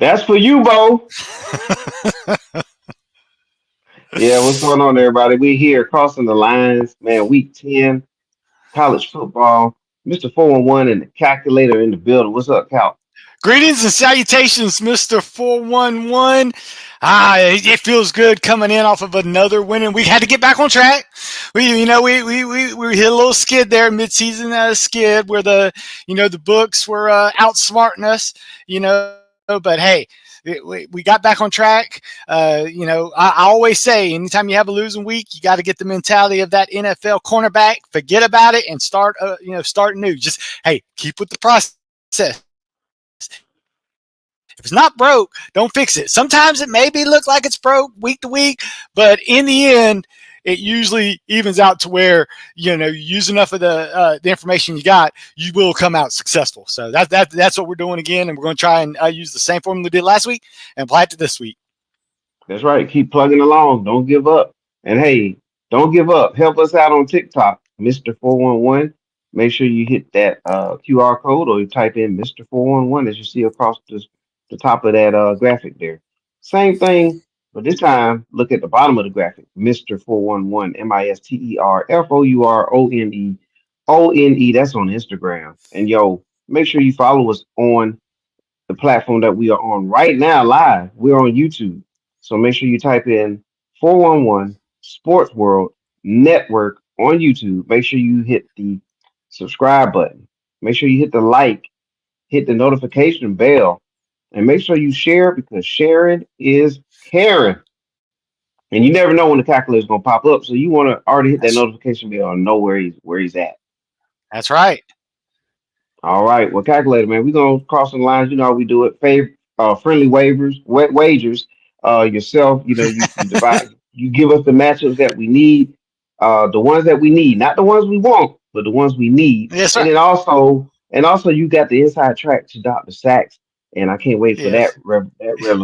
That's for you, Bo. Yeah, what's going on, everybody? We here crossing the lines, man. Week 10, college football. Mr. 411 and the calculator in the building. What's up, Cal? Greetings and salutations, Mr. 411. It feels good coming in off of another winning. We had to get back on track. We hit a little skid there, mid-season skid where the books were outsmarting us, but hey, we got back on track. I always say anytime you have a losing week, you got to get the mentality of that NFL cornerback, forget about it and start new. Just, hey, keep with the process. If it's not broke, don't fix it. Sometimes it maybe look like it's broke week to week, but in the end, it usually evens out to where you use enough of the information you got, you will come out successful. So that's what we're doing again, and we're going to try and use the same formula we did last week and apply it to this week. That's right. Keep plugging along. Don't give up. And hey, don't give up. Help us out on TikTok, Mr. 411. Make sure you hit that QR code or you type in Mr. 411 as you see across the top of that graphic there. Same thing, but this time look at the bottom of the graphic, Mr. 411, MisterForOneOne. That's on Instagram. And yo, make sure you follow us on the platform that we are on right now live. We're on YouTube. So make sure you type in 411 Sports World Network on YouTube. Make sure you hit the subscribe button. Make sure you hit the like, hit the notification bell, and make sure you share because sharing is caring. And you never know when the calculator is gonna pop up. So you want to already hit that That's notification bell and know where he's at. that's right. All right. Well, calculator, man, we're gonna cross the lines. You know how we do it. Friendly waivers, wagers. Yourself, you divide. You give us the matchups that we need. The ones that we need, not the ones we want, but the ones we need. Yes, And sir. then also you got the inside track to Dr. Sachs, and I can't wait for that Yes.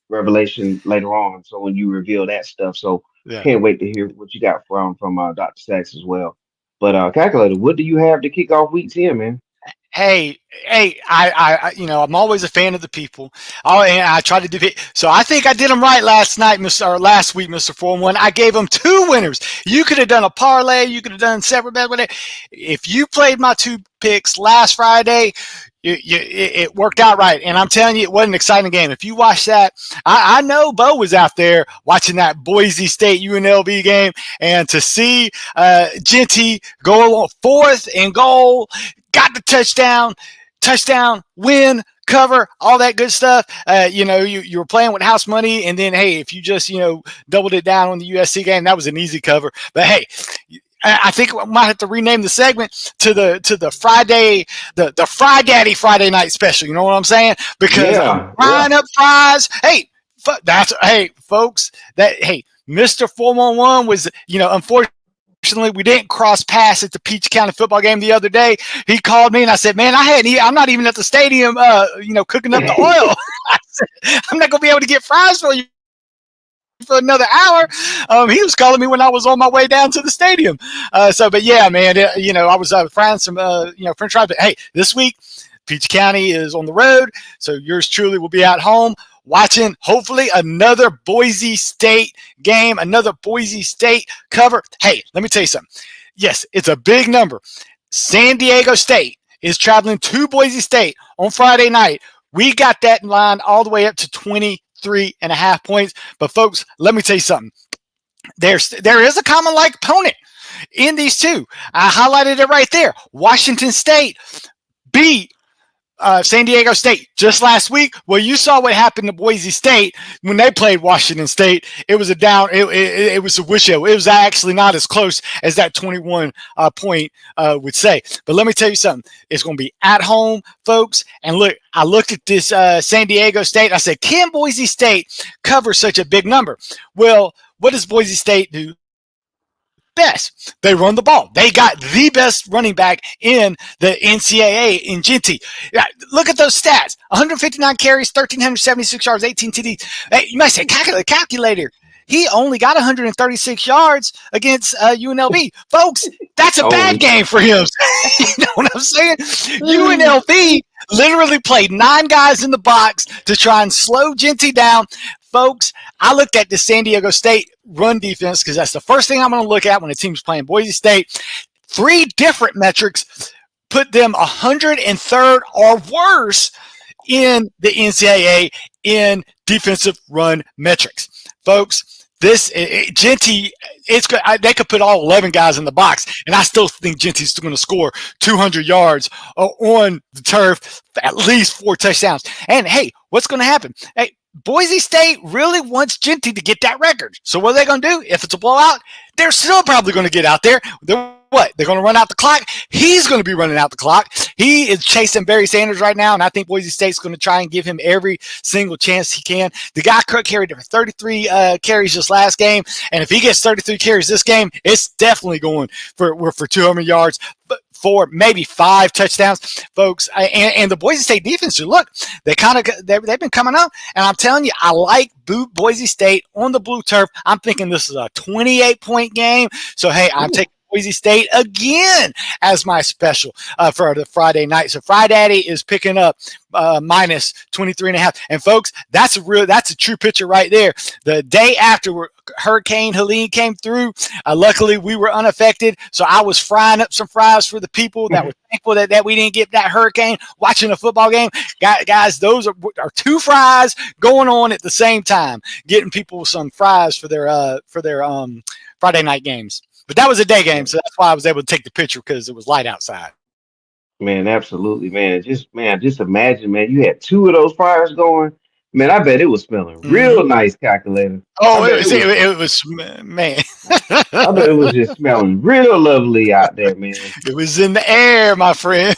revelation later on. So when you reveal that stuff, so Yeah. can't wait to hear what you got from Dr. Sachs as well. But calculator, what do you have to kick off week 10, man? Hey, I'm always a fan of the people. And I try to do it. So I think I did them right last week, Mr. 4-1. I gave them two winners. You could have done a parlay. You could have done separate bet with it. If you played my two picks last Friday, it worked out right. And I'm telling you, it wasn't an exciting game. If you watch that, I know Bo was out there watching that Boise State UNLV game, and to see Genty go on 4th and goal, got the touchdown, win, cover, all that good stuff. You were playing with house money, and then hey, if you just doubled it down on the USC game, that was an easy cover. But hey, I think I might have to rename the segment to the Friday, the Fry Daddy Friday night special. You know what I'm saying? Because I'm frying up fries. Hey, folks. Mr. 411 was unfortunately. We didn't cross paths at the Peach County football game the other day. He called me and I said, "Man, I'm not even at the stadium, cooking up the oil. I said, I'm not gonna be able to get fries for you for another hour." He was calling me when I was on my way down to the stadium. But yeah, man, I was frying some, French fries. But hey, this week, Peach County is on the road, so yours truly will be at home, watching hopefully another Boise State game, another Boise State cover. Hey, let me tell you something. Yes, it's a big number. San Diego State is traveling to Boise State on Friday night. We got that in line all the way up to 23.5 points. But folks, let me tell you something. There is a common like opponent in these two. I highlighted it right there. Washington State beat San Diego State just last week. Well, you saw what happened to Boise State when they played Washington State. It was it was a wish show. It was actually not as close as that 21 point would say. But let me tell you something. It's going to be at home, folks. And look, I looked at this San Diego State. I said, can Boise State cover such a big number? Well, what does Boise State do best? They run the ball. They got the best running back in the NCAA in Genty. Look at those stats. 159 carries, 1,376 yards, 18 TDs. Hey, you might say, calculator. he only got 136 yards against UNLV. Folks, that's a bad Only. game for him. You know what I'm saying? UNLV literally played 9 guys in the box to try and slow Genty down. Folks, I looked at the San Diego State run defense because that's the first thing I'm going to look at when a team's playing Boise State. 3 different metrics put them 103rd or worse in the NCAA in defensive run metrics. Folks, Genty, they could put all 11 guys in the box, and I still think Genty's going to score 200 yards on the turf, at least 4 touchdowns. And hey, what's going to happen? Hey, Boise State really wants Genty to get that record. So what are they going to do? If it's a blowout, they're still probably going to get out there. They're going to run out the clock. He's going to be running out the clock. He is chasing Barry Sanders right now, and I think Boise State's going to try and give him every single chance he can. The guy carried 33 carries this last game, and if he gets 33 carries this game, it's definitely going for 200 yards. But 4, maybe 5 touchdowns, folks. And the Boise State defense, look, they've been coming up. And I'm telling you, I like Boise State on the blue turf. I'm thinking this is a 28-point game. So, hey, I'm taking Boise State again as my special for the Friday night. So Friday is picking up minus 23.5. And folks, that's a true picture right there. The day after Hurricane Helene came through, luckily we were unaffected. So I was frying up some fries for the people that were thankful that we didn't get that hurricane watching a football game. Guys, those are 2 fries going on at the same time, getting people some fries for their Friday night games. But that was a day game, so that's why I was able to take the picture because it was light outside. Man, absolutely, man. Just imagine, man, you had 2 of those fires going. Man, I bet it was smelling real nice, calculator. Oh, it was, man. I bet it was just smelling real lovely out there, man. It was in the air, my friend.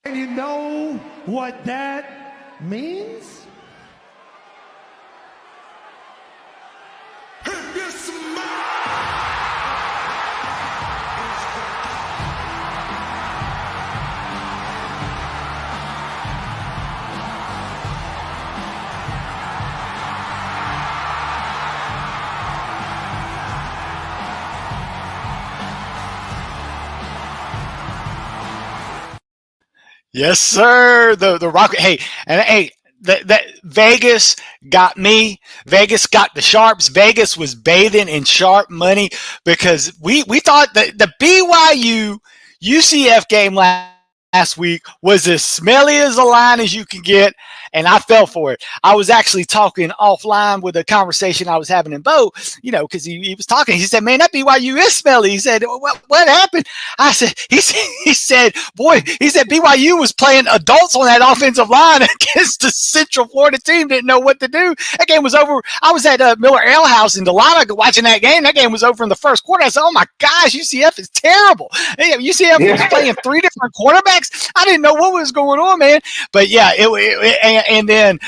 And you know what that means? Yes, sir. The Rocket. Hey, that Vegas got me. Vegas got the sharps. Vegas was bathing in sharp money because we thought that the BYU UCF game last week was as smelly as a line as you can get, and I fell for it. I was actually talking offline with a conversation I was having in Bo, because he was talking. He said, man, that BYU is smelly. He said, what happened? I said, he said, BYU was playing adults on that offensive line against the Central Florida team, didn't know what to do. That game was over. I was at Miller Ale House in Delano watching that game. That game was over in the first quarter. I said, oh my gosh, UCF is terrible. UCF was playing 3 different quarterbacks. I didn't know what was going on, man. But yeah, and then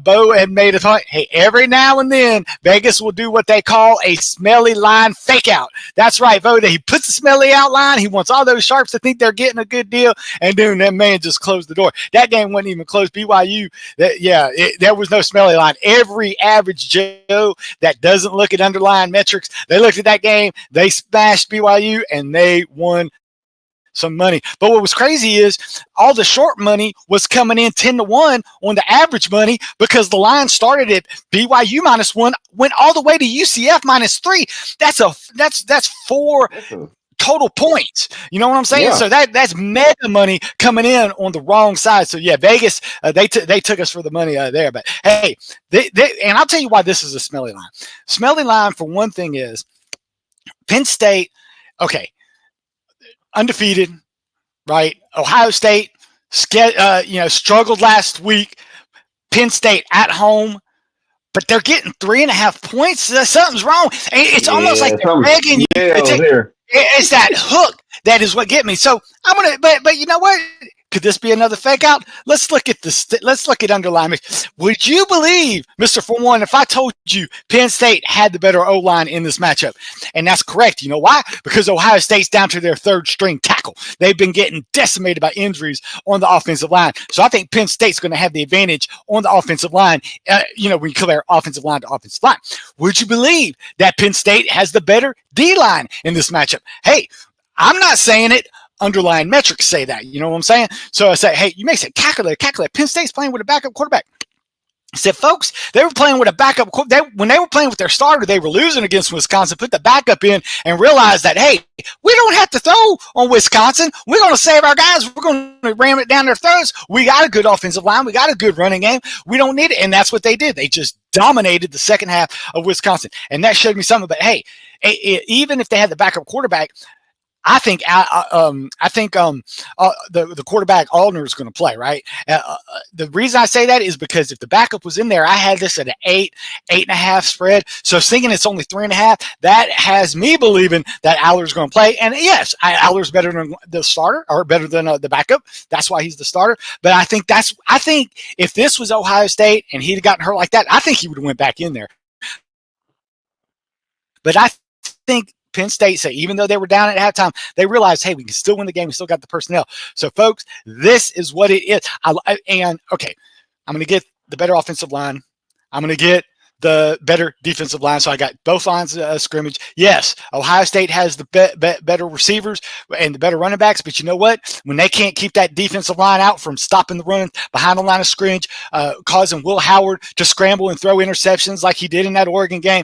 Bo had made a point. Hey, every now and then Vegas will do what they call a smelly line fake out. That's right, Bo. He puts a smelly out line. He wants all those sharps to think they're getting a good deal, and then that man just closed the door. That game wasn't even close. BYU, there was no smelly line. Every average Joe that doesn't look at underlying metrics, they looked at that game, they smashed BYU, and they won some money. But what was crazy is all the short money was coming in 10-1 on the average money because the line started at BYU -1, went all the way to UCF -3. That's 4 total points. You know what I'm saying? Yeah. So that's mega money coming in on the wrong side. So yeah, Vegas, they took us for the money there. But hey, and I'll tell you why this is a smelly line. Smelly line, for one thing, is Penn State. Okay. Undefeated, right? Ohio State, struggled last week. Penn State at home, but they're getting 3.5 points. Something's wrong. It's almost like they're begging you. It's that hook that is what get me. So I'm gonna, but you know what? Could this be another fake out? Let's look at this. Let's look at underlying. Would you believe, Mr. 4-1, if I told you Penn State had the better O-line in this matchup? And that's correct. You know why? Because Ohio State's down to their third string tackle. They've been getting decimated by injuries on the offensive line. So I think Penn State's going to have the advantage on the offensive line, when you compare offensive line to offensive line. Would you believe that Penn State has the better D-line in this matchup? Hey, I'm not saying it. Underlying metrics say that. You know what I'm saying? So I say, hey, you may say, calculate. Penn State's playing with a backup quarterback. I said, folks, they were playing with a backup. When they were playing with their starter, they were losing against Wisconsin. Put the backup in and realized that, hey, we don't have to throw on Wisconsin. We're going to save our guys. We're going to ram it down their throats. We got a good offensive line. We got a good running game. We don't need it. And that's what they did. They just dominated the second half of Wisconsin. And that showed me something. But, hey, even if they had the backup quarterback, I think the quarterback Aldner is going to play, right? The reason I say that is because if the backup was in there, I had this at an 8.5 spread. So thinking it's only 3.5, that has me believing that Aller's going to play. And yes, Aller's better than the starter or better than the backup. That's why he's the starter. But I think if this was Ohio State and he'd gotten hurt like that, I think he would have went back in there. But I think Penn State say, even though they were down at halftime, they realized, hey, we can still win the game. We still got the personnel. So, folks, this is what it is. I'm going to get the better offensive line. I'm going to get the better defensive line. So I got both lines of scrimmage. Yes, Ohio State has the better receivers and the better running backs, but you know what? When they can't keep that defensive line out from stopping the run behind the line of scrimmage, causing Will Howard to scramble and throw interceptions like he did in that Oregon game,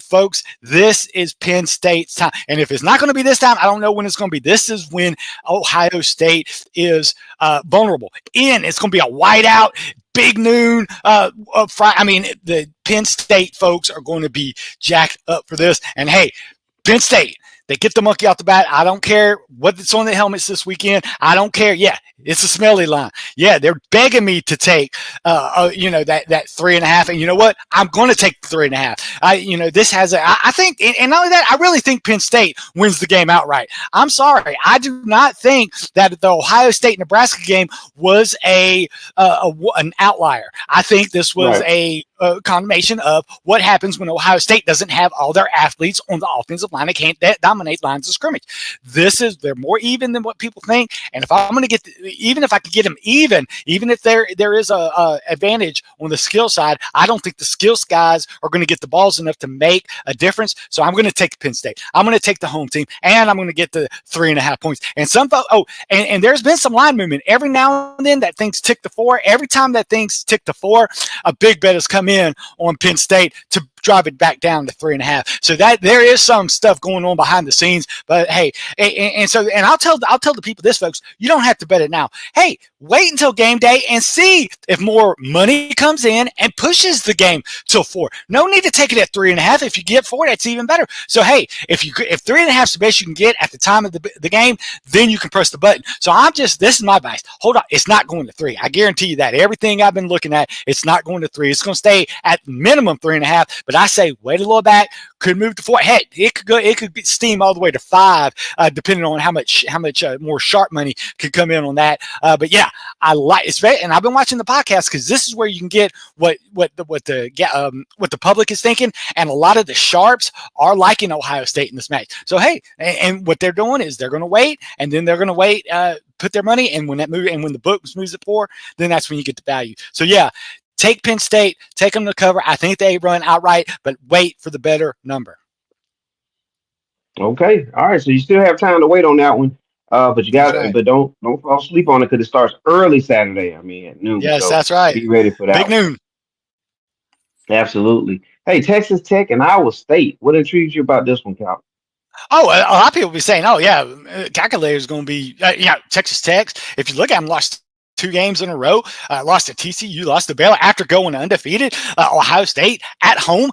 folks, this is Penn State's time. And if it's not going to be this time, I don't know when it's going to be. This is when Ohio State is vulnerable. It's going to be a whiteout. Big noon Friday. I mean, the Penn State folks are going to be jacked up for this. And hey, Penn State, they get the monkey off the bat. I don't care what's on the helmets this weekend. I don't care. Yeah, it's a smelly line. Yeah, they're begging me to take, that 3.5. And you know what? I'm going to take the 3.5. This has I think, and not only that, I really think Penn State wins the game outright. I'm sorry. I do not think that the Ohio State-Nebraska game was an outlier. I think this was a confirmation of what happens when Ohio State doesn't have all their athletes on the offensive line. They can't dominate lines of scrimmage. They're more even than what people think. And if I'm going to get, even if I could get them even if there is a advantage on the skill side, I don't think the skills guys are going to get the balls enough to make a difference. So I'm going to take Penn State. I'm going to take the home team, and I'm going to get the 3.5 points. And and there's been some line movement every now and then that things tick to 4. Every time that things tick to 4, a big bet has come in on Penn State to drive it back down to 3.5. So that there is some stuff going on behind the scenes. But hey, and I'll tell the people this, folks. You don't have to bet it now. Hey, wait until game day and see if more money comes in and pushes the game till 4. No need to take it at 3.5. If you get 4, that's even better. So hey, if 3.5 is the best you can get at the time of the game, then you can press the button. So this is my advice. Hold on, it's not going to 3. I guarantee you that. Everything I've been looking at, it's not going to 3. It's going to stay at minimum 3.5. But I say wait a little back, could move to 4. Heck, it could steam all the way to 5, depending on how much more sharp money could come in on that. But yeah, I like it's very, and I've been watching the podcast because this is where you can get what the public is thinking, and a lot of the sharps are liking Ohio State in this match. So hey, and what they're doing is they're going to wait, and then they're going to wait, put their money, and when the book moves at 4, then that's when you get the value. So yeah. Take Penn State, take them to cover. I think they run outright, but wait for the better number. Okay. All right. So you still have time to wait on that one. But you got right. But don't fall asleep on it because it starts early Saturday. I mean, at noon. Yes, so that's right. Be ready for that. Big noon. Absolutely. Hey, Texas Tech and Iowa State. What intrigues you about this one, Cal? Oh, a lot of people be saying, "Oh, yeah, calculator is going to be Texas Tech." If you look at them, lost 2 games in a row, lost to TCU, lost to Baylor after going undefeated. Ohio State at home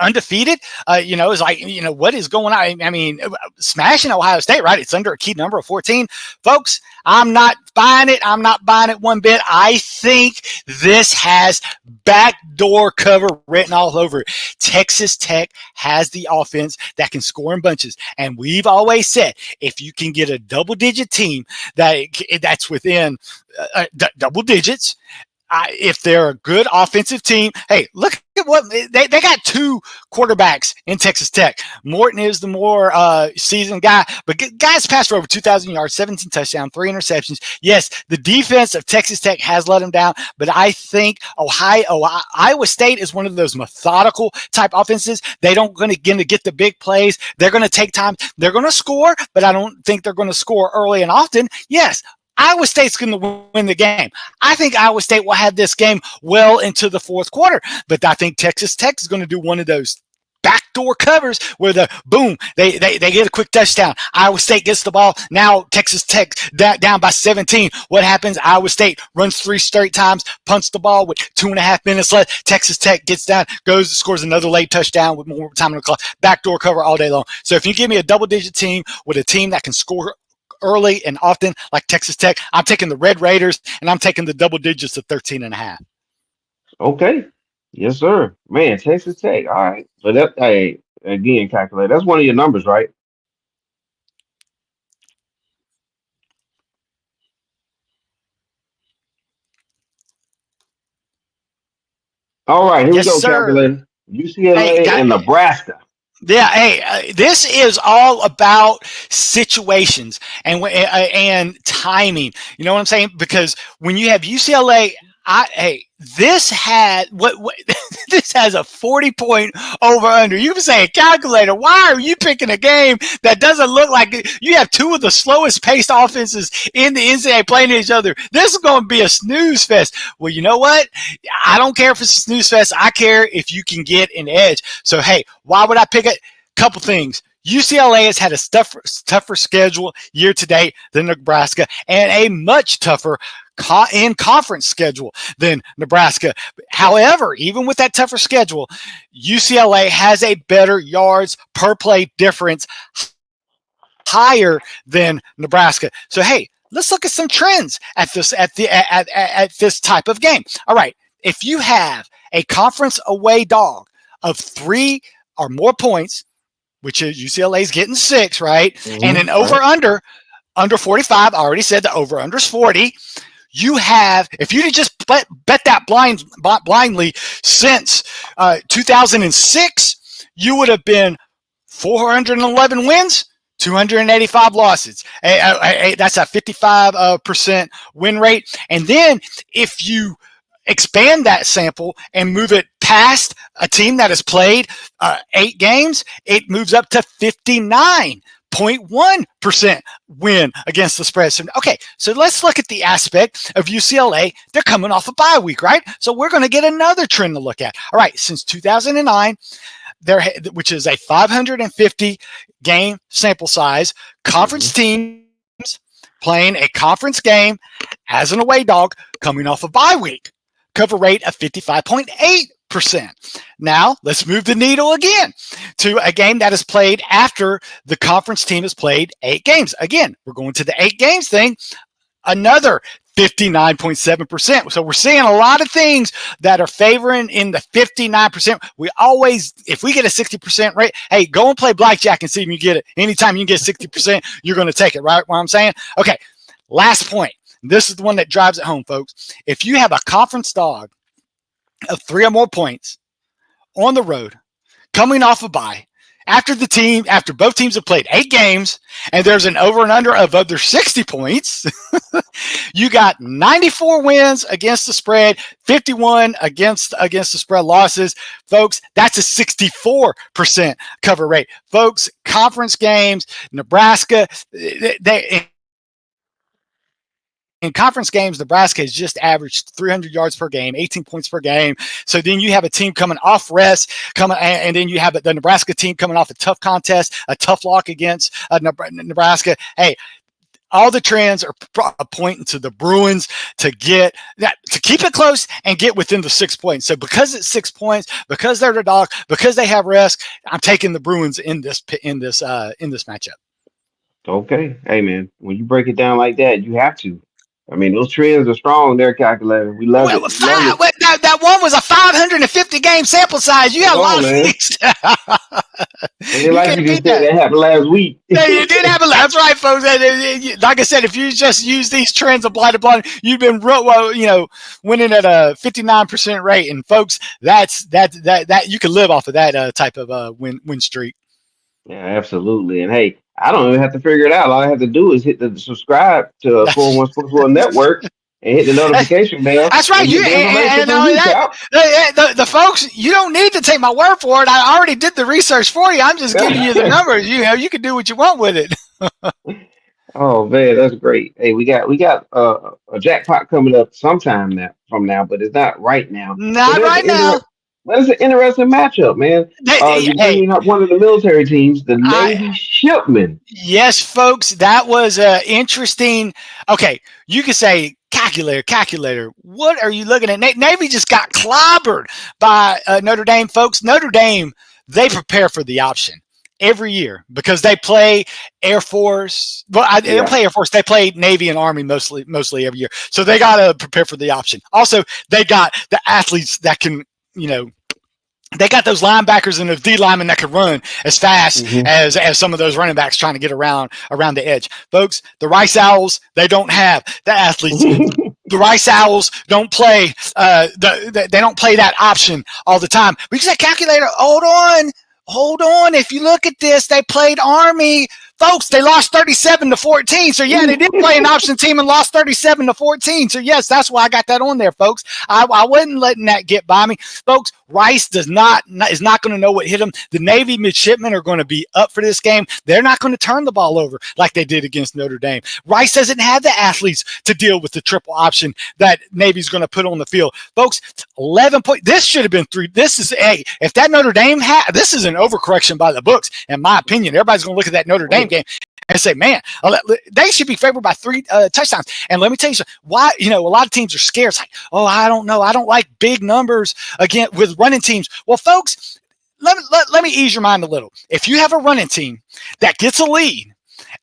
undefeated. It's like, what is going on? I mean, smashing Ohio State, right? It's under a key number of 14. Folks, I'm not buying it. I'm not buying it one bit. I think this has backdoor cover written all over it. Texas Tech has the offense that can score in bunches. And we've always said, if you can get a double-digit team that's within double digits, if they're a good offensive team, hey, look at what they got. Two quarterbacks in Texas Tech. Morton is the more seasoned guy, but guys passed for over 2,000 yards, 17 touchdowns, 3 interceptions. Yes, the defense of Texas Tech has let them down, but I think Iowa State is one of those methodical type offenses. They don't going to get the big plays. They're going to take time. They're going to score, but I don't think they're going to score early and often. Yes, Iowa State's going to win the game. I think Iowa State will have this game well into the fourth quarter, but I think Texas Tech is going to do one of those backdoor covers where they get a quick touchdown. Iowa State gets the ball. Now Texas Tech down by 17. What happens? Iowa State runs 3 straight times, punts the ball with 2.5 minutes left. Texas Tech gets down, scores another late touchdown with more time on the clock. Backdoor cover all day long. So if you give me a double-digit team with a team that can score early and often like Texas Tech, I'm taking the Red Raiders, and I'm taking the double digits of 13.5. Okay. Yes, sir. Man, Texas Tech. All right. But that, hey, again, calculate. That's one of your numbers, right? All right. Here we Yes, go, sir. calculator. Hey, UCLA and Nebraska. yeah. Hey, this is all about situations and timing. You know what I'm saying? Because when you have UCLA, this had this has a 40-point over under. You can say, calculator, why are you picking a game that doesn't look like it? You have two of the slowest paced offenses in the NCAA playing each other. This is going to be a snooze fest. Well, you know what? I don't care if it's a snooze fest. I care if you can get an edge. So, hey, why would I pick it? Couple things. UCLA has had a tougher schedule year to date than Nebraska, and a much tougher in conference schedule than Nebraska. However, even with that tougher schedule, UCLA has a better yards per play difference, higher than Nebraska. So hey, let's look at some trends at this type of game. All right, if you have a conference away dog of 3 or more points, which is UCLA's getting 6, right? Mm-hmm. And an over under 45. I already said the over under is 40. You have, if you just bet that blindly since 2006, you would have been 411 wins, 285 losses. That's a 55% win rate. And then if you expand that sample and move it past a team that has played 8 games, it moves up to 59.1% win against the spread. So, okay, so let's look at the aspect of UCLA. They're coming off a bye week, right? So we're going to get another trend to look at. All right, since 2009, which is a 550 game sample size, conference teams playing a conference game as an away dog coming off a bye week. Cover rate of 55.8%. Now, let's move the needle again to a game that is played after the conference team has played 8 games. Again, we're going to the 8 games thing, another 59.7%. So we're seeing a lot of things that are favoring in the 59%. We always, if we get a 60% rate, hey, go and play blackjack and see if you get it. Anytime you can get 60%, you're going to take it, right? What I'm saying? Okay, last point. This is the one that drives it home, folks. If you have a conference dog of 3 or more points on the road, coming off a bye, after both teams have played 8 games, and there's an over and under of under 60 points, you got 94 wins against the spread, 51 against the spread losses. Folks, that's a 64% cover rate. Folks, conference games, Nebraska, in conference games, Nebraska has just averaged 300 yards per game, 18 points per game. So then you have a team coming off rest, and then you have the Nebraska team coming off a tough contest, a tough lock against Nebraska. Hey, all the trends are pointing to the Bruins to keep it close and get within the 6 points. So because it's 6 points, because they're the dog, because they have rest, I'm taking the Bruins in this matchup. Okay. Hey, man, when you break it down like that, you have to. I mean, those trends are strong there, calculator. We love Well, it. We love it. that one was a 550 game sample size. You got Come a lot on, of man. things. And You like you can't just beat said, that. that happened last week. Yeah, you did have a. That's right, folks. Like I said, if you just use these trends apply to blind, you've been winning at a 59% rate. And folks, that you can live off of that type of win streak. Yeah, absolutely. And hey, I don't even have to figure it out. All I have to do is hit the subscribe to 401 Sports World Network and hit the notification bell That's right. and You get the information and from only you, that, Cal. the folks, you don't need to take my word for it. I already did the research for you. I'm just giving you the numbers. You can do what you want with it. Oh man, that's great. Hey, we got a jackpot coming up sometime now, but it's not right now. But Not right now. it's an interesting matchup, man. You're Hey, bringing up one of the military teams, the I Navy Shipmen. yes, folks, that was interesting. Okay, you could say calculator. What are you looking at? Navy just got clobbered by Notre Dame, folks. Notre Dame, they prepare for the option every year because they play Air Force. Well, they don't Yeah. play Air Force. They play Navy and Army mostly every year. So they got to prepare for the option. Also, they got the athletes that can, they got those linebackers and those D linemen that can run as fast Hmm. as some of those running backs trying to get around the edge. Folks, the Rice Owls, they don't have the athletes. The Rice Owls don't play they don't play that option all the time. We said, calculator, hold on. If you look at this, they played Army. Folks, they lost 37-14. So yeah, they did play an option team and lost 37-14. So yes, that's why I got that on there, folks. I wasn't letting that get by me, folks. Rice is not going to know what hit them. The Navy midshipmen are going to be up for this game. They're not going to turn the ball over like they did against Notre Dame. Rice doesn't have the athletes to deal with the triple option that Navy's going to put on the field, folks. 11 points. This should have been 3. This is if that Notre Dame this is an overcorrection by the books, in my opinion. Everybody's going to look at that Notre Dame game and say, man, they should be favored by 3 touchdowns. And let me tell you something, why, a lot of teams are scared. It's like, oh, I don't know. I don't like big numbers again with running teams. Well, folks, let me ease your mind a little. If you have a running team that gets a lead,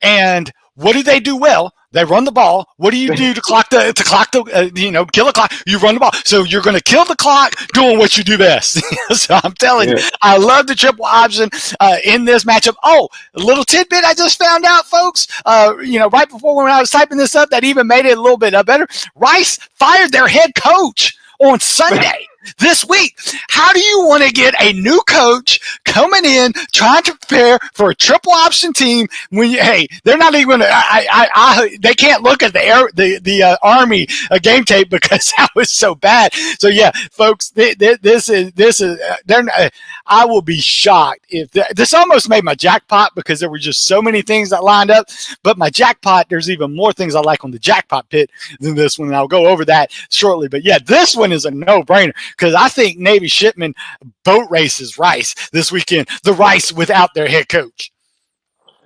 and what do they do well? They run the ball. What do you do to kill a clock? You run the ball. So you're going to kill the clock doing what you do best. So I'm telling you, I love the triple option in this matchup. Oh, a little tidbit I just found out, folks. Right before when I was typing this up, that even made it a little bit better. Rice fired their head coach on Sunday. This week, how do you want to get a new coach coming in trying to prepare for a triple option team when they're not even going to? They can't look at the Army game tape because that was so bad. So yeah, folks, this is. I will be shocked if this almost made my jackpot because there were just so many things that lined up. But my jackpot, there's even more things I like on the jackpot pit than this one. And I'll go over that shortly. But yeah, this one is a no-brainer. Because I think Navy Shipman boat races Rice this weekend. The Rice without their head coach.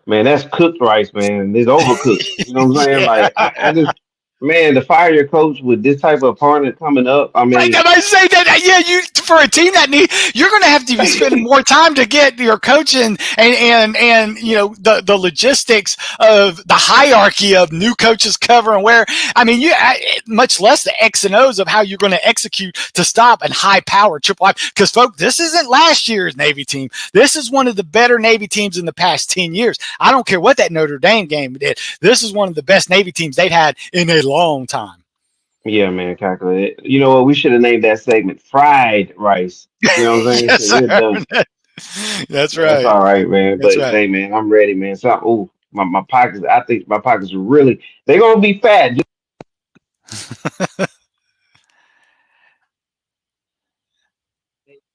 Man, that's cooked rice, man. It's overcooked. You know what I'm saying? Yeah. Like, I just, man, to fire your coach with this type of opponent coming up. I mean, I say that, yeah, you for a team that you're going to have to be spending more time to get your coach and the logistics of the hierarchy of new coaches cover and where. I mean, much less the X and O's of how you're going to execute to stop a high power triple option. Because folks, this isn't last year's Navy team. This is one of the better Navy teams in the past 10 years. I don't care what that Notre Dame game did. This is one of the best Navy teams they've had in a long time. yeah, man, calculate. You know what? We should have named that segment "Fried Rice." You know what I'm saying? Yes, So we're done. That's right. That's all right, man. That's But right. hey, man, I'm ready, man. So, my pockets. I think my pockets are really. They're gonna be fat.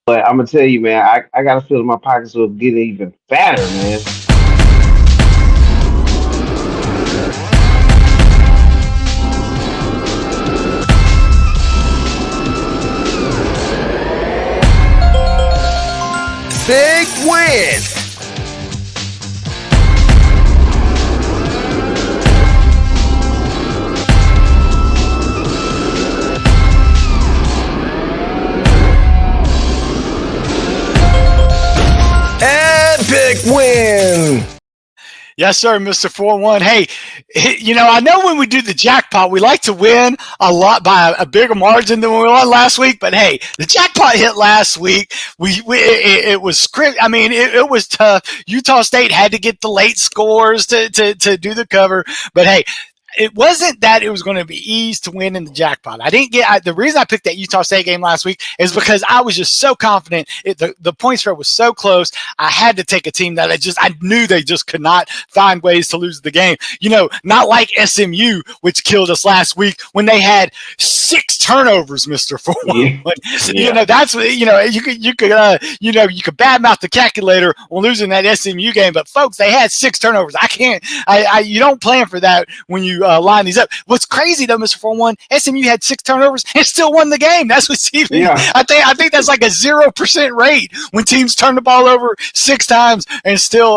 But I'm gonna tell you, man. I got a feeling my pockets will get even fatter, man. Big win. win. Yes, sir, Mr. 4-1. Hey, I know when we do the jackpot, we like to win a lot by a bigger margin than we won last week. But hey, the jackpot hit last week. It was script. I mean, it was tough. Utah State had to get the late scores to do the cover. But hey, it wasn't that it was going to be easy to win in the jackpot. I didn't get the reason I picked that Utah State game last week is because I was just so confident. The point spread was so close. I had to take a team that I knew they just could not find ways to lose the game. Not like SMU, which killed us last week when they had 6 turnovers, Mr. Ford. Yeah. That's you could badmouth the calculator on losing that SMU game, but folks, they had 6 turnovers. You don't plan for that when you line these up. What's crazy though, Mr. 4-1, SMU had 6 turnovers and still won the game. That's what's even. Yeah. I think that's like a 0% rate when teams turn the ball over 6 times and still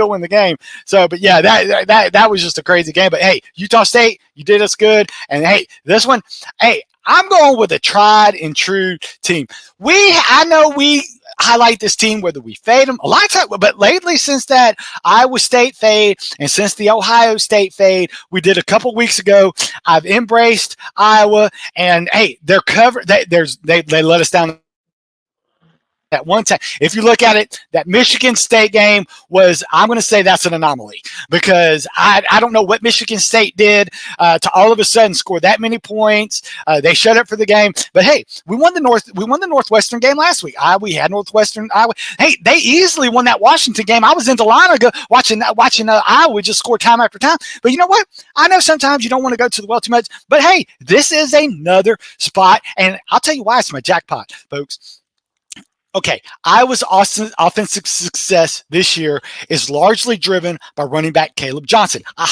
win the game. So, but yeah, that was just a crazy game. But hey, Utah State, you did us good. And hey, this one, hey, I'm going with a tried and true team. I know we highlight this team whether we fade them a lot of time, but lately since that Iowa State fade and since the Ohio State fade we did a couple weeks ago, I've embraced Iowa. And hey, they're covered. They let us down at one time. If you look at it, that Michigan State game I'm going to say that's an anomaly because I don't know what Michigan State did to all of a sudden score that many points. They shut up for the game. But hey, we won the Northwestern game last week. We had Northwestern Iowa. Hey, they easily won that Washington game. I was in Dahlonega watching Iowa just score time after time. But you know what? I know sometimes you don't want to go to the well too much. But hey, this is another spot, and I'll tell you why it's my jackpot, folks. Okay, Iowa's offensive success this year is largely driven by running back Caleb Johnson. I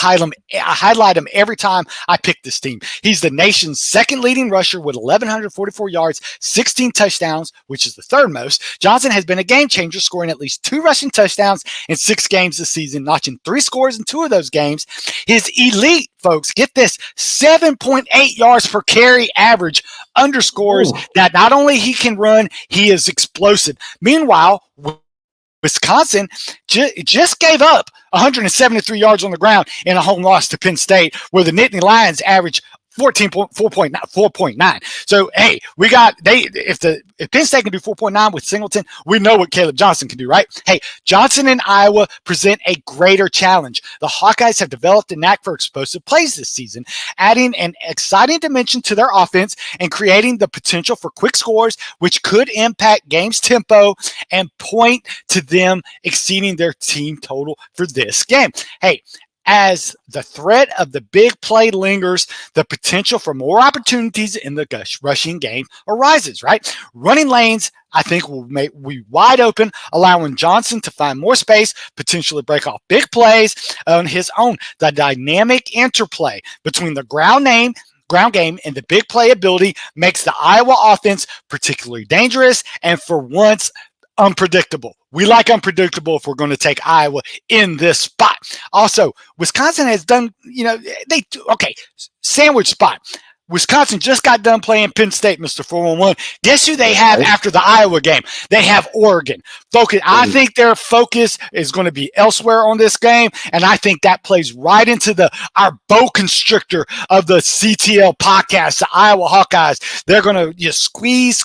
highlight him every time I pick this team. He's the nation's second leading rusher with 1,144 yards, 16 touchdowns, which is the third most. Johnson has been a game changer, scoring at least 2 rushing touchdowns in 6 games this season, notching 3 scores in 2 of those games. His elite, folks, get this, 7.8 yards per carry average underscores that not only he can run, he is explosive. Meanwhile, Wisconsin just gave up 173 yards on the ground in a home loss to Penn State, where the Nittany Lions average 4.9. So hey, if Penn State can do 4.9 with Singleton, we know what Caleb Johnson can do, right? Hey, Johnson and Iowa present a greater challenge. The Hawkeyes have developed a knack for explosive plays this season, adding an exciting dimension to their offense and creating the potential for quick scores, which could impact game's tempo and point to them exceeding their team total for this game. Hey, as the threat of the big play lingers, the potential for more opportunities in the rushing game arises, right? Running lanes, I think, will be wide open, allowing Johnson to find more space, potentially break off big plays on his own. The dynamic interplay between the ground game and the big play ability makes the Iowa offense particularly dangerous and, for once, unpredictable. We like unpredictable if we're going to take Iowa in this spot. Also, Wisconsin has done, sandwich spot. Wisconsin just got done playing Penn State, Mr. 411. Guess who they have after the Iowa game? They have Oregon. Focus. I think their focus is going to be elsewhere on this game, and I think that plays right into our bow constrictor of the CTL podcast, the Iowa Hawkeyes. They're going to just squeeze,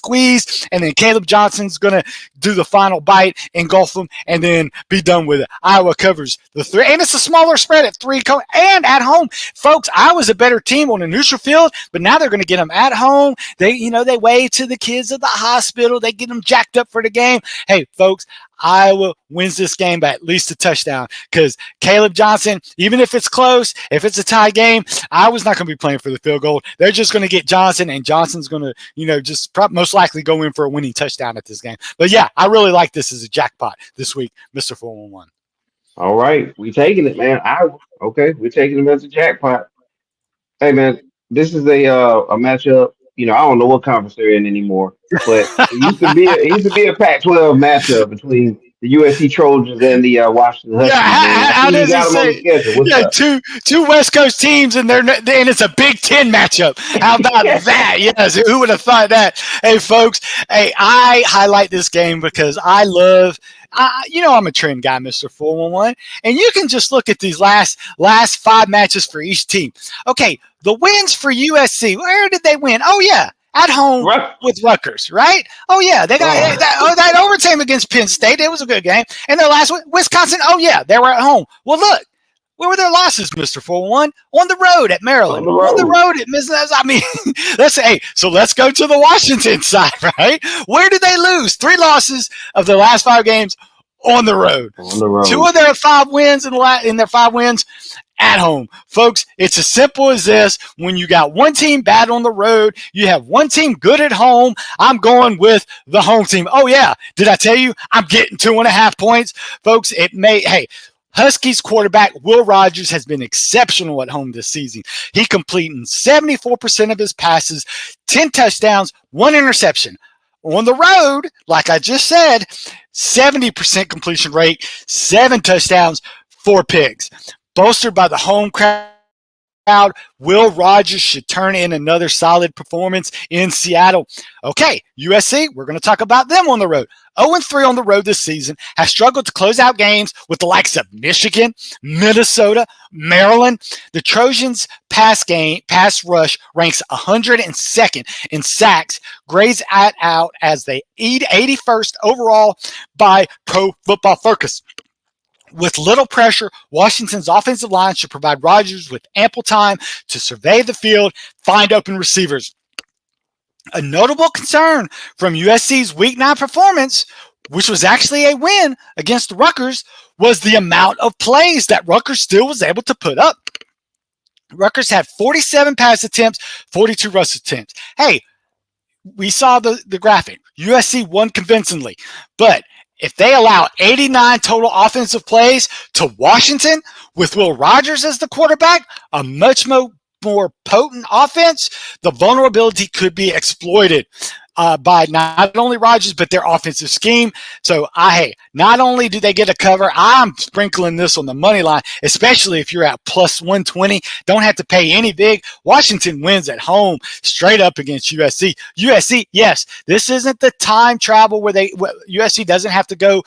and then Caleb Johnson's going to do the final bite, engulf them, and then be done with it. Iowa covers the 3, and it's a smaller spread at 3, and at home. Folks, Iowa's a better team on a neutral field, but now they're going to get them at home. They wave to the kids at the hospital. They get them jacked up for the game. Hey, folks, Iowa wins this game by at least a touchdown because Caleb Johnson, even if it's close, if it's a tie game, Iowa's not going to be playing for the field goal. They're just going to get Johnson, and Johnson's going to, most likely go in for a winning touchdown at this game. But yeah, I really like this as a jackpot this week, Mr. 411. All right, we taking it, man. Iowa. Okay, we're taking it as a jackpot. Hey, man, this is a matchup. I don't know what conference they're in anymore, but it used to be a Pac-12 matchup between the USC Trojans and the Washington Yeah, Huskies, man. I how see you does it got them on the say? schedule. What's Yeah, up? two West Coast teams, and it's a Big Ten matchup. How about that? Yes, who would have thought that? Hey, folks, hey, I highlight this game because I love. I'm a trend guy, Mister 411, and you can just look at these last five matches for each team. Okay, the wins for USC. Where did they win? Oh yeah, at home Right. with Rutgers, right? Oh yeah, they got Oh, that overtime against Penn State. It was a good game. And their last one, Wisconsin. Oh yeah, they were at home. Well, look, where were their losses, Mister 401? On the road at on Maryland. the On the road. road at Mrs. I mean, so let's go to the Washington side, right? Where did they lose? 3 losses of the last 5 games on the road. On the 2 road. of their 5 wins in their 5 wins at home. Folks, it's as simple as this. When you got one team bad on the road, you have one team good at home. I'm going with the home team. Oh, yeah. Did I tell you I'm getting 2.5 points? Folks, Huskies quarterback Will Rogers has been exceptional at home this season. He completing 74% of his passes, 10 touchdowns, 1 interception. On the road, like I just said, 70% completion rate, 7 touchdowns, 4 picks. Bolstered by the home crowd, Will Rogers should turn in another solid performance in Seattle. Okay, USC, we're going to talk about them on the road. 0-3 on the road this season, has struggled to close out games with the likes of Michigan, Minnesota, Maryland. The Trojans' pass rush ranks 102nd in sacks, grades out as the 81st overall by Pro Football Focus. With little pressure, Washington's offensive line should provide Rodgers with ample time to survey the field, find open receivers. A notable concern from USC's Week 9 performance, which was actually a win against Rutgers, was the amount of plays that Rutgers still was able to put up. Rutgers had 47 pass attempts, 42 rush attempts. Hey, we saw the graphic. USC won convincingly, but if they allow 89 total offensive plays to Washington with Will Rogers as the quarterback, a much more potent offense, the vulnerability could be exploited by not only Rodgers, but their offensive scheme. So, not only do they get a cover, I'm sprinkling this on the money line, especially if you're at plus 120. Don't have to pay any big. Washington wins at home straight up against USC. USC, yes, this isn't the time travel where USC doesn't have to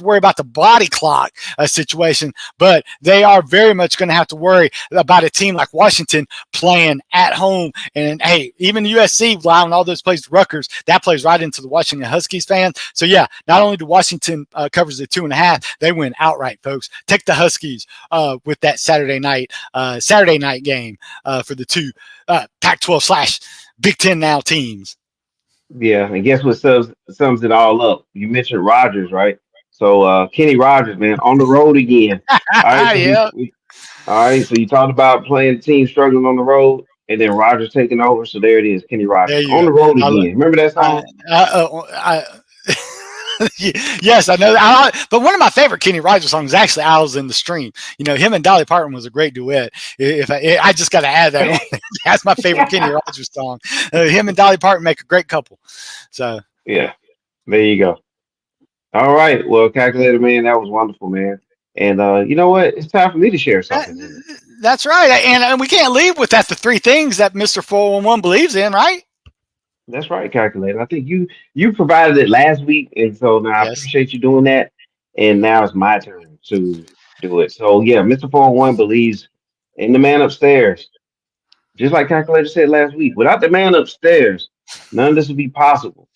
worry about the body clock situation, but they are very much going to have to worry about a team like Washington playing at home. And hey, even USC allowing all those plays to Rutgers, that plays right into the Washington Huskies fans. So yeah, not only do Washington covers the 2.5, they win outright, folks. Take the Huskies with that Saturday night game for the 2 Pac-12 / Big Ten now teams. Yeah, and guess what sums it all up? You mentioned Rogers, right? So Kenny Rogers, man, on the road again. All right, so Yeah. all right, so you talked about playing the team struggling on the road, and then Rogers taking over. So there it is, Kenny There Rogers you on go. the road again. Remember that I, song? I, yes, I know. But one of my favorite Kenny Rogers songs is actually "Owls in the Stream." Him and Dolly Parton was a great duet. If I just got to add that on. That's my favorite Kenny Rogers song. Him and Dolly Parton make a great couple. So Yeah, there you go. All right, well, calculator man, that was wonderful, man. And you know what? It's time for me to share that, something, man. that's right. And we can't leave without the 3 things that Mister 411 believes in, right? That's right, calculator. I think you provided it last week, and so now I Yes. appreciate you doing that. And now it's my turn to do it. So yeah, Mr. 401 believes in the man upstairs. Just like calculator said last week. Without the man upstairs, none of this would be possible.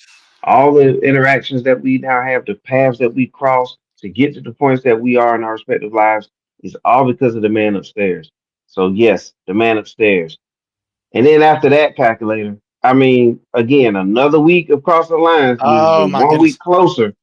All the interactions that we now have, the paths that we cross to get to the points that we are in our respective lives, is all because of the man upstairs. So yes, the man upstairs. And then after that, calculator, I mean, again, another week of crossing the lines means we're Oh my 1 week goodness. closer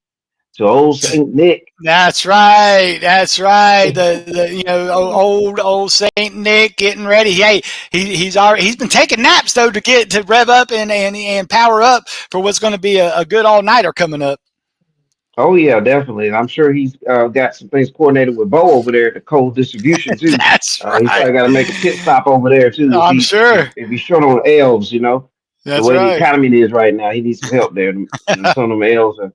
to old Saint Nick. That's right. That's right. The old Saint Nick getting ready. Hey, he's been taking naps though to get to rev up and power up for what's going to be a good all nighter coming up. Oh yeah, definitely. And I'm sure he's got some things coordinated with Bo over there at the cold distribution too. That's He's right. probably got to make a pit stop over there too if I'm he sure. if he's short on elves, the That's way the right. economy is right now. He needs some help there, and some of them elves are.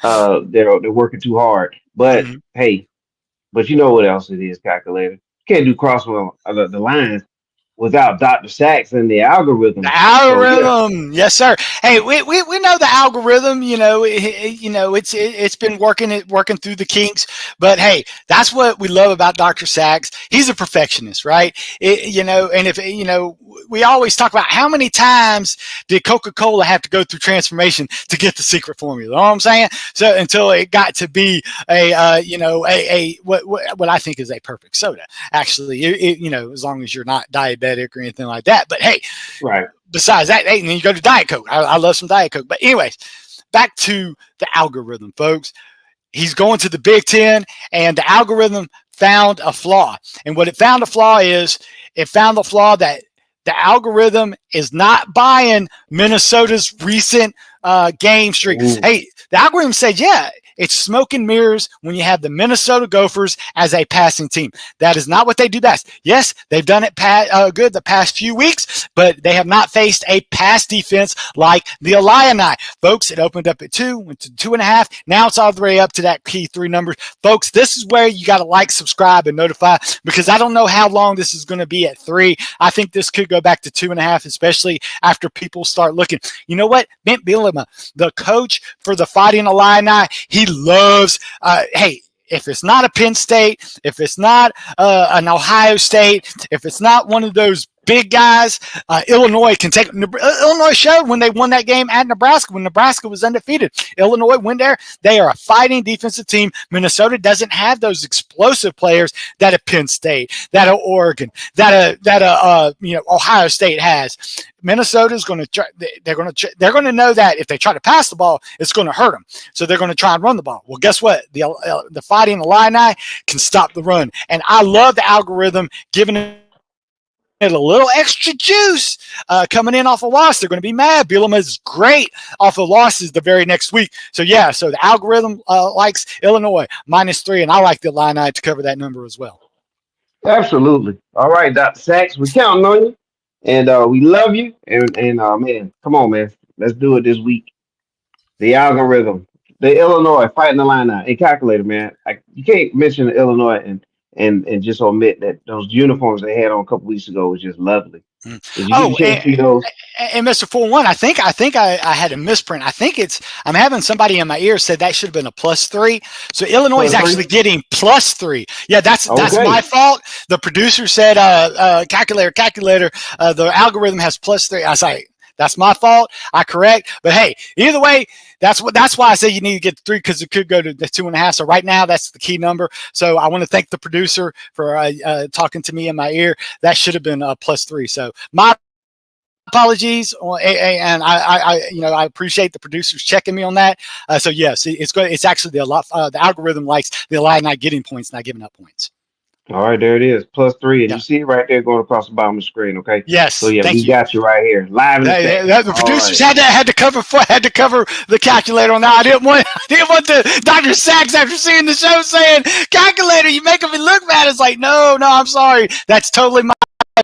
They're working too hard. But Mhm. hey, but you know what else it is, calculator. You can't do crosswell the lines without Dr. Sachs and the The algorithm. So yeah, algorithm, yes, sir. Hey, we know the algorithm. It's been working through the kinks. But hey, that's what we love about Dr. Sachs. He's a perfectionist, right? And if we always talk about how many times did Coca-Cola have to go through transformation to get the secret formula. You know what I'm saying? So until it got to be what I think is a perfect soda. Actually, as long as you're not diabetic or anything like that. But hey, right. besides that, hey, and then you go to Diet Coke. I love some Diet Coke. But anyways, back to the algorithm, folks. He's going to the Big Ten, and the algorithm found a flaw. And what it found a flaw is, it found the flaw that the algorithm is not buying Minnesota's recent game streak. Ooh. Hey, the algorithm said, yeah, it's smoke and mirrors when you have the Minnesota Gophers as a passing team. That is not what they do best. Yes, they've done it good the past few weeks, but they have not faced a pass defense like the Illini. Folks, it opened up at 2, went to 2.5. Now it's all the way up to that key 3 numbers. Folks, this is where you got to like, subscribe, and notify, because I don't know how long this is going to be at 3. I think this could go back to 2.5, especially after people start looking. You know what? Bent Bielema, the coach for the Fighting Illini, he loves, hey, if it's not a Penn State, if it's not an Ohio State, if it's not one of those big guys, Illinois can take. Illinois showed when they won that game at Nebraska, when Nebraska was undefeated. Illinois went there. They are a fighting defensive team. Minnesota doesn't have those explosive players that a Penn State, that a Oregon, that Ohio State has. Minnesota's going to try. They're going to know that if they try to pass the ball, it's going to hurt them. So they're going to try and run the ball. Well, guess what? The Fighting Illini can stop the run, and I love the algorithm giving it a little extra juice coming in off a loss. They're going to be mad. Bielema is great off of losses the very next week. So yeah, so the algorithm likes Illinois -3, and I like the Illini to cover that number as well. Absolutely. All right, Dr. Sachs, we're counting on you. And we love you. And man, come on, man. Let's do it this week. The algorithm. The Illinois fighting the line out. And calculator, man. You can't mention Illinois and just omit that those uniforms they had on a couple weeks ago was just lovely. Did you get a Oh, chance to see those? and Mr. 4-1, I think I had a misprint. I think I'm having somebody in my ear said that should have been a +3. So Illinois is Plus actually three? getting +3. Yeah, that's Okay. my fault. The producer said, calculator, the algorithm has +3. I was like, that's my fault. I correct. But hey, either way, that's why I say you need to get 3, because it could go to the 2.5. So right now, that's the key number. So I want to thank the producer for talking to me in my ear. That should have been a +3. So my apologies, and I appreciate the producers checking me on that. So yes, it's good. It's actually the algorithm likes the Illini getting points, not giving up points. All right, there it is. +3. And Yeah. you see it right there going across the bottom of the screen, okay? So Yes. yeah, Thank we you. got you right here. Live in effect. The All producers right. had to cover the calculator on that. I didn't want the Dr. Sachs after seeing the show saying, "Calculator, you making me look bad." It's like, no, I'm sorry. That's totally my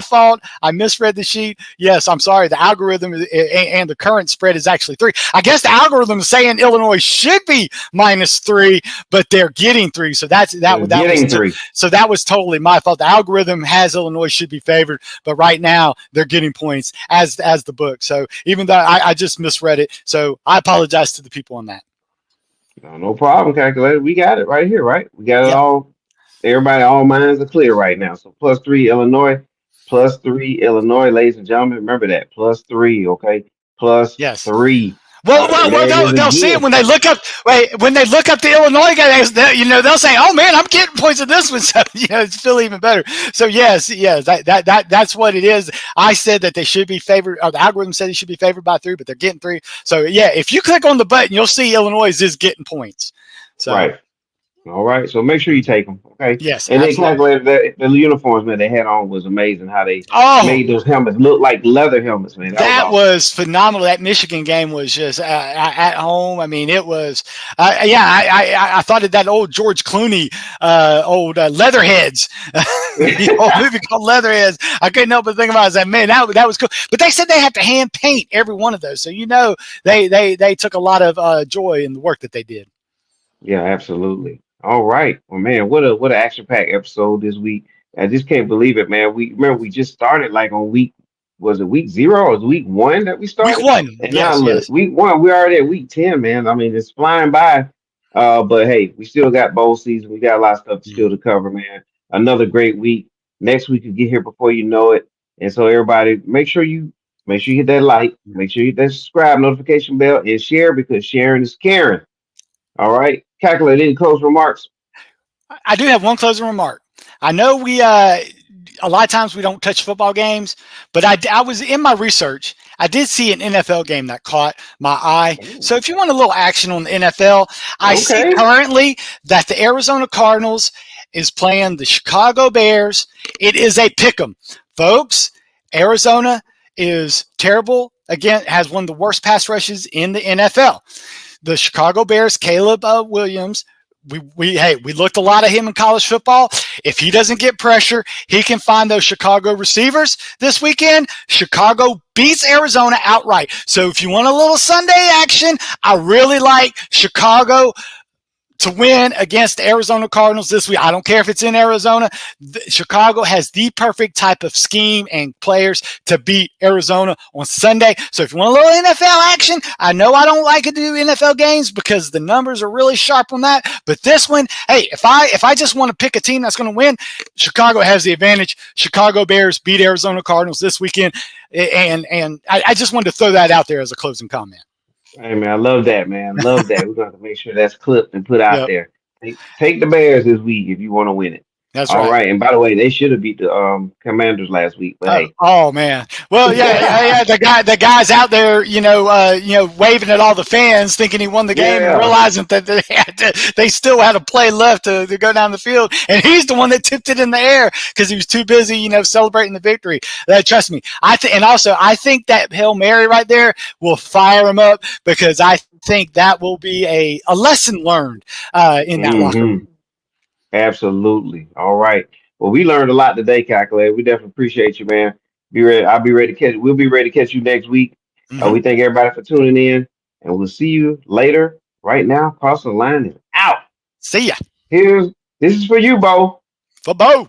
fault. I misread the sheet. Yes, I'm sorry. The algorithm and the current spread is actually 3. I guess the algorithm is saying Illinois should be -3, but they're getting 3. So that Getting was 3. so that was totally my fault. The algorithm has Illinois should be favored, but right now they're getting points as the book. So even though I just misread it, so I apologize to the people on that. No problem, calculator. We got it right here, right? We got it Yep. all. Everybody, all minds are clear right now. So +3 Illinois, +3 Illinois, ladies and gentlemen. Remember that +3, okay? Plus Yes. three. Well, There it is they'll see it again. when they look up. Wait, when they look up the Illinois guys, they'll say, "Oh man, I'm getting points in this one." So it's feel even better. So yes, that's what it is. I said that they should be favored. Or the algorithm said they should be favored by 3, but they're getting 3. So yeah, if you click on the button, you'll see Illinois is getting points. So Right. All right. So make sure you take them, okay? yes, And they absolutely. calculated that the uniforms, man, they had on was amazing. How they Oh, made those helmets look like leather helmets, man. That was that awesome. was phenomenal. That Michigan game was just at home. I mean, it was. I thought of that old George Clooney, old Leatherheads, the old movie called Leatherheads. I couldn't help but think about it. I was like, man, that was cool. But they said they have to hand paint every one of those, so they took a lot of joy in the work that they did. Yeah, absolutely. All right. Well, man, what an action packed episode this week. I just can't believe it, man. We remember we just started like on week, was it week 0 or was it week 1 that we Week started? one. And now Yes, look, yes. week 1, we're already at week 10, man. I mean, it's flying by. But hey, we still got bowl season. We got a lot of stuff still to cover, man. Another great week. Next week you get here before you know it. And so everybody, make sure you hit that like, make sure you hit that subscribe notification bell and share because sharing is caring. All right. Calculate any close remarks. I do have one closing remark. I know we a lot of times we don't touch football games, but I was in my research. I did see an NFL game that caught my eye. Ooh, So if you want a little action on the NFL, I see okay. currently that the Arizona Cardinals is playing the Chicago Bears. It is a pick 'em, folks. Arizona is terrible. Again, has one of the worst pass rushes in the NFL. The Chicago Bears, Caleb Williams. We looked a lot at him in college football. If he doesn't get pressure, he can find those Chicago receivers this weekend. Chicago beats Arizona outright. So if you want a little Sunday action, I really like Chicago to win against the Arizona Cardinals this week. I don't care if it's in Arizona. Chicago has the perfect type of scheme and players to beat Arizona on Sunday. So if you want a little NFL action, I know I don't like to do NFL games because the numbers are really sharp on that. But this one, hey, if I just want to pick a team that's going to win, Chicago has the advantage. Chicago Bears beat Arizona Cardinals this weekend. And I just wanted to throw that out there as a closing comment. Hey man, I love that, man. Love that. We're gonna have to make sure that's clipped and put out Yep, there. Take the Bears this week if you want to win it. that's All right. right. And by the way, they should have beat the Commanders last week, but hey. Oh man. Well, yeah. The guys out there, waving at all the fans, thinking he won the game, and Yeah. realizing that they still had a play left to go down the field, and he's the one that tipped it in the air because he was too busy, celebrating the victory. Trust me, I think that Hail Mary right there will fire him up because I think that will be a lesson learned in that locker room. Hmm. Absolutely. All right. Well, we learned a lot today, Calculator. We definitely appreciate you, man. Be ready. I'll be ready to catch. We'll be ready to catch you next week. Mm-hmm. We thank everybody for tuning in, and we'll see you later. Right now, Cross the Line is out. See ya. This is for you, Bo. For Bo.